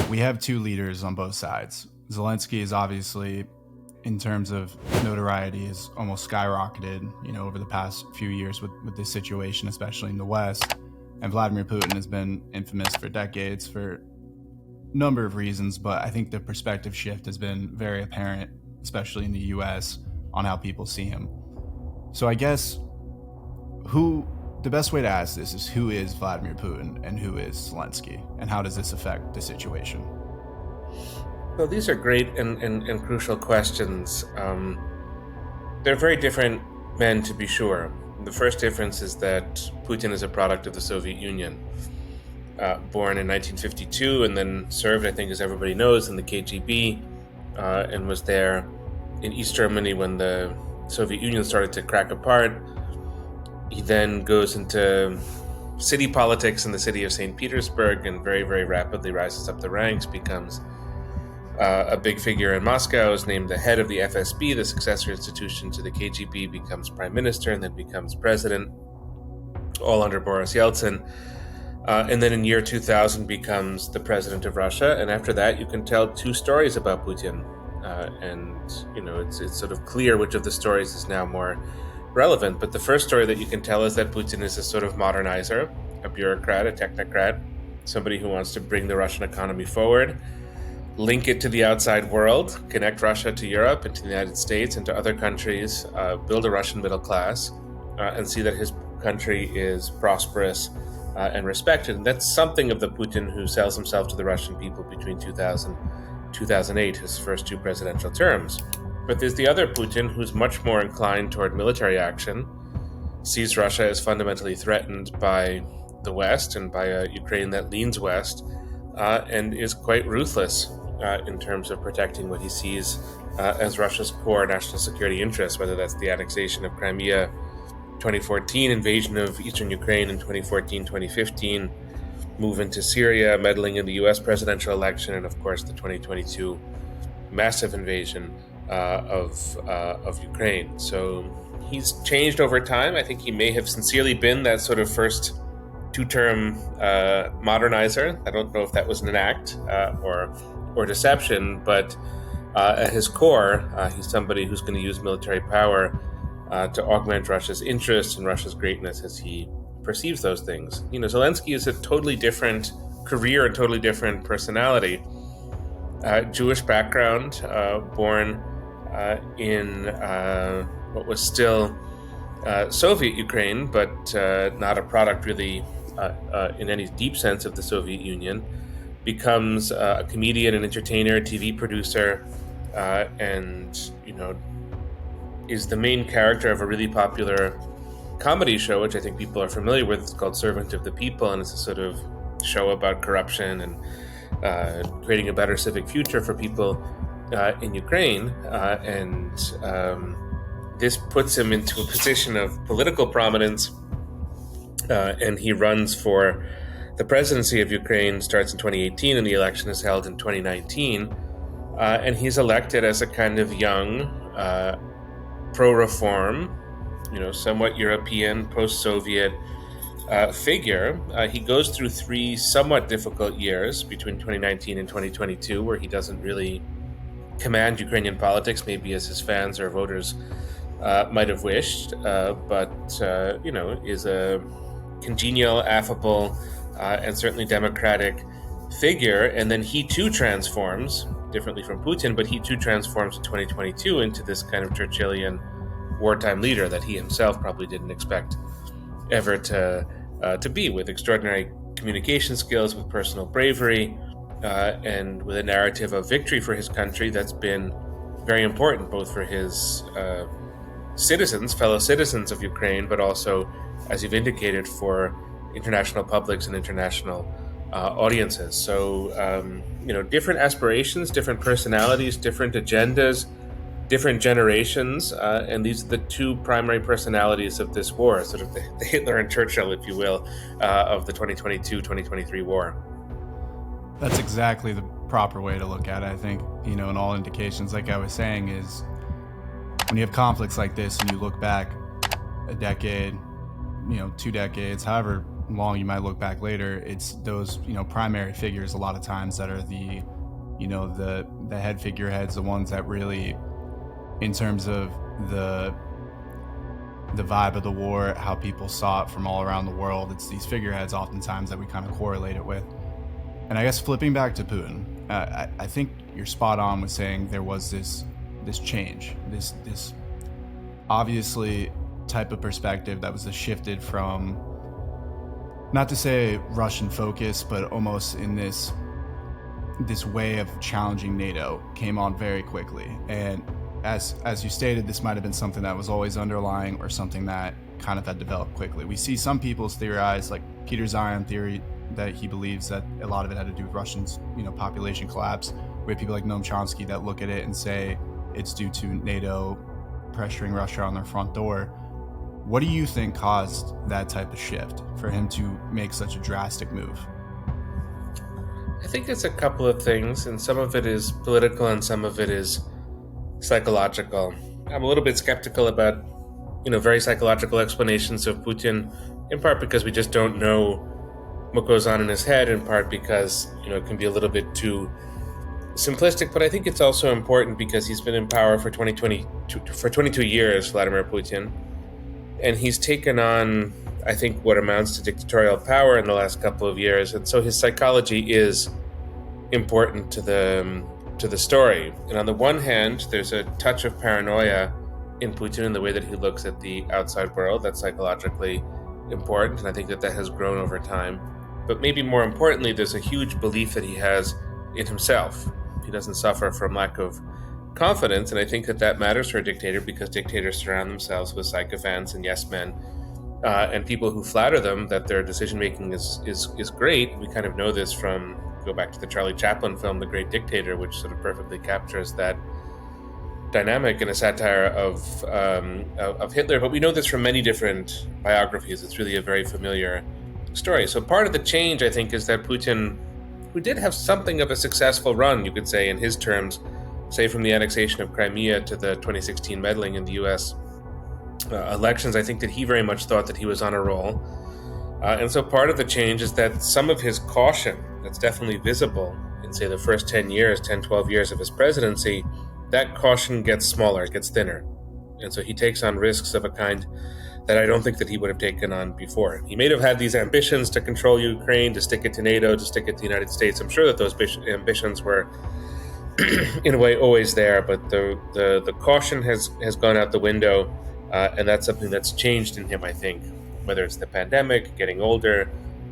We have two leaders on both sides. Zelensky is obviously, in terms of notoriety, is almost skyrocketed, over the past few years with this situation, especially in the West. And Vladimir Putin has been infamous for decades for a number of reasons, but I think the perspective shift has been very apparent, especially in the US, on how people see him. So I guess the best way to ask this is, who is Vladimir Putin and who is Zelensky, and how does this affect the situation? Well, these are great and crucial questions. They're very different men, to be sure. The first difference is that Putin is a product of the Soviet Union, born in 1952 and then served, I think, as everybody knows, in the KGB, and was there in East Germany when the Soviet Union started to crack apart. He then goes into city politics in the city of St. Petersburg and very, very rapidly rises up the ranks, becomes a big figure in Moscow, is named the head of the FSB, the successor institution to the KGB, becomes prime minister and then becomes president, all under Boris Yeltsin. And then in year 2000 becomes the president of Russia. And after that, you can tell two stories about Putin. It's sort of clear which of the stories is now more relevant. But the first story that you can tell is that Putin is a sort of modernizer, a bureaucrat, a technocrat, somebody who wants to bring the Russian economy forward, link it to the outside world, connect Russia to Europe and to the United States and to other countries, build a Russian middle class, and see that his country is prosperous and respected. And that's something of the Putin who sells himself to the Russian people between 2000 and 2008, his first two presidential terms. But there's the other Putin who's much more inclined toward military action, sees Russia as fundamentally threatened by the West and by a Ukraine that leans west, and is quite ruthless in terms of protecting what he sees as Russia's core national security interests, whether that's the annexation of Crimea, 2014, invasion of eastern Ukraine in 2014, 2015, move into Syria, meddling in the US presidential election, and of course the 2022 massive invasion of Ukraine. So he's changed over time. I think he may have sincerely been that sort of first two-term modernizer. I don't know if that was an act or deception, but at his core, he's somebody who's going to use military power to augment Russia's interests and Russia's greatness as he perceives those things. Zelensky is a totally different career, a totally different personality. Jewish background, born in what was still Soviet Ukraine, but not a product really in any deep sense of the Soviet Union, becomes a comedian, an entertainer, TV producer, and is the main character of a really popular comedy show, which I think people are familiar with. It's called Servant of the People, and it's a sort of show about corruption and creating a better civic future for people in Ukraine. This puts him into a position of political prominence, and he runs for the presidency of Ukraine, starts in 2018, and the election is held in 2019. And he's elected as a kind of young, pro-reform, somewhat European, post-Soviet figure. He goes through three somewhat difficult years between 2019 and 2022, where he doesn't really command Ukrainian politics, maybe as his fans or voters might have wished, but is a congenial, affable, and certainly democratic figure. And then he too transforms, differently from Putin, but he too transforms in 2022 into this kind of Churchillian wartime leader that he himself probably didn't expect ever to be, with extraordinary communication skills, with personal bravery, and with a narrative of victory for his country that's been very important, both for his fellow citizens of Ukraine, but also, as you've indicated, for international publics and international audiences. So, different aspirations, different personalities, different agendas, different generations, and these are the two primary personalities of this war, sort of the Hitler and Churchill, if you will, of the 2022-2023 war. That's exactly the proper way to look at it, I think, in all indications, like I was saying, is when you have conflicts like this and you look back a decade, 2 decades, however long you might look back later, it's those, primary figures a lot of times that are the head figureheads, the ones that really, in terms of the vibe of the war, how people saw it from all around the world, it's these figureheads oftentimes that we kind of correlate it with. And I guess flipping back to Putin, I think you're spot on with saying there was this change, this obviously type of perspective that was shifted from, not to say Russian focus, but almost in this way of challenging NATO came on very quickly. And as you stated, this might have been something that was always underlying or something that kind of had developed quickly. We see some people's theorize, like Peter Zion theory, that he believes that a lot of it had to do with Russians, population collapse. We have people like Noam Chomsky that look at it and say it's due to NATO pressuring Russia on their front door. What do you think caused that type of shift for him to make such a drastic move? I think it's a couple of things, and some of it is political and some of it is psychological. I'm a little bit skeptical about, very psychological explanations of Putin, in part because we just don't know what goes on in his head, in part because, it can be a little bit too simplistic. But I think it's also important because he's been in power for 22 years, Vladimir Putin, and he's taken on, I think, what amounts to dictatorial power in the last couple of years. And so his psychology is important to the story. And on the one hand, there's a touch of paranoia in Putin in the way that he looks at the outside world. That's psychologically important, and I think that has grown over time. But maybe more importantly, there's a huge belief that he has in himself. He doesn't suffer from lack of confidence, and I think that matters for a dictator because dictators surround themselves with sycophants and yes men, and people who flatter them that their decision-making is great. We kind of know this from, go back to the Charlie Chaplin film, The Great Dictator, which sort of perfectly captures that dynamic in a satire of Hitler. But we know this from many different biographies. It's really a very familiar story. So part of the change, I think, is that Putin, who did have something of a successful run, you could say, in his terms, say from the annexation of Crimea to the 2016 meddling in the U.S. Elections, I think that he very much thought that he was on a roll. And so part of the change is that some of his caution that's definitely visible in, say, the first 10, 12 years of his presidency, that caution gets smaller, it gets thinner. And so he takes on risks of a kind that I don't think that he would have taken on before. He may have had these ambitions to control Ukraine, to stick it to NATO, to stick it to the United States. I'm sure that those ambitions were, in a way, always there, but the caution has gone out the window, and that's something that's changed in him, I think. Whether it's the pandemic, getting older,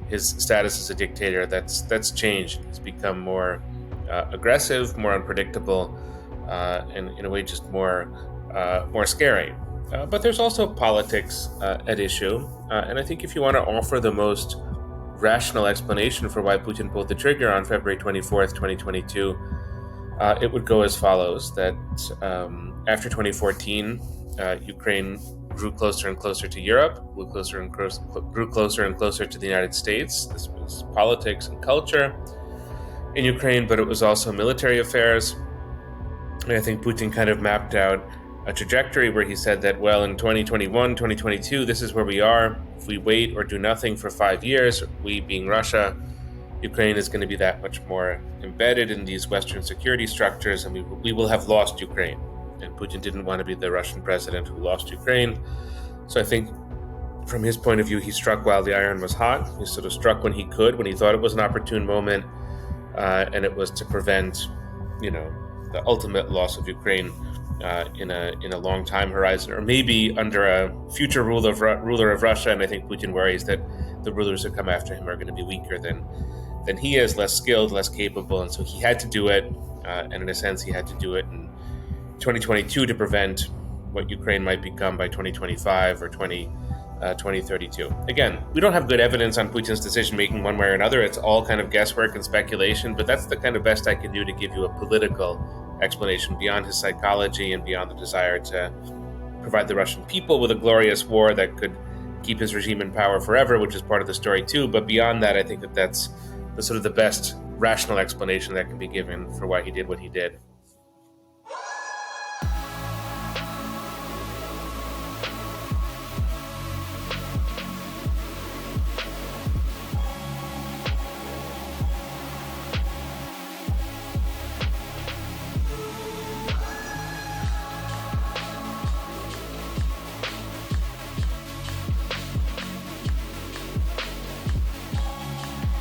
his status as a dictator, that's changed. He's become more aggressive, more unpredictable, and in a way just more scary. But there's also politics at issue, and I think if you want to offer the most rational explanation for why Putin pulled the trigger on February 24th, 2022, it would go as follows, that after 2014, Ukraine grew closer and closer to Europe, grew closer and closer to the United States. This was politics and culture in Ukraine, but it was also military affairs. And I think Putin kind of mapped out a trajectory where he said that, well, in 2021, 2022, this is where we are. If we wait or do nothing for 5 years, we being Russia, Ukraine is going to be that much more embedded in these Western security structures, and we will have lost Ukraine. And Putin didn't want to be the Russian president who lost Ukraine. So I think from his point of view, he struck while the iron was hot. He sort of struck when he could, when he thought it was an opportune moment, and it was to prevent, the ultimate loss of Ukraine in a long time horizon, or maybe under a future ruler of Russia. And I think Putin worries that the rulers who come after him are going to be weaker than he is, less skilled, less capable, and so he had to do it. And in a sense, he had to do it in 2022 to prevent what Ukraine might become by 2025 or 2032. Again, we don't have good evidence on Putin's decision-making one way or another. It's all kind of guesswork and speculation, but that's the kind of best I can do to give you a political explanation beyond his psychology and beyond the desire to provide the Russian people with a glorious war that could keep his regime in power forever, which is part of the story too. But beyond that, I think that's the sort of the best rational explanation that can be given for why he did what he did.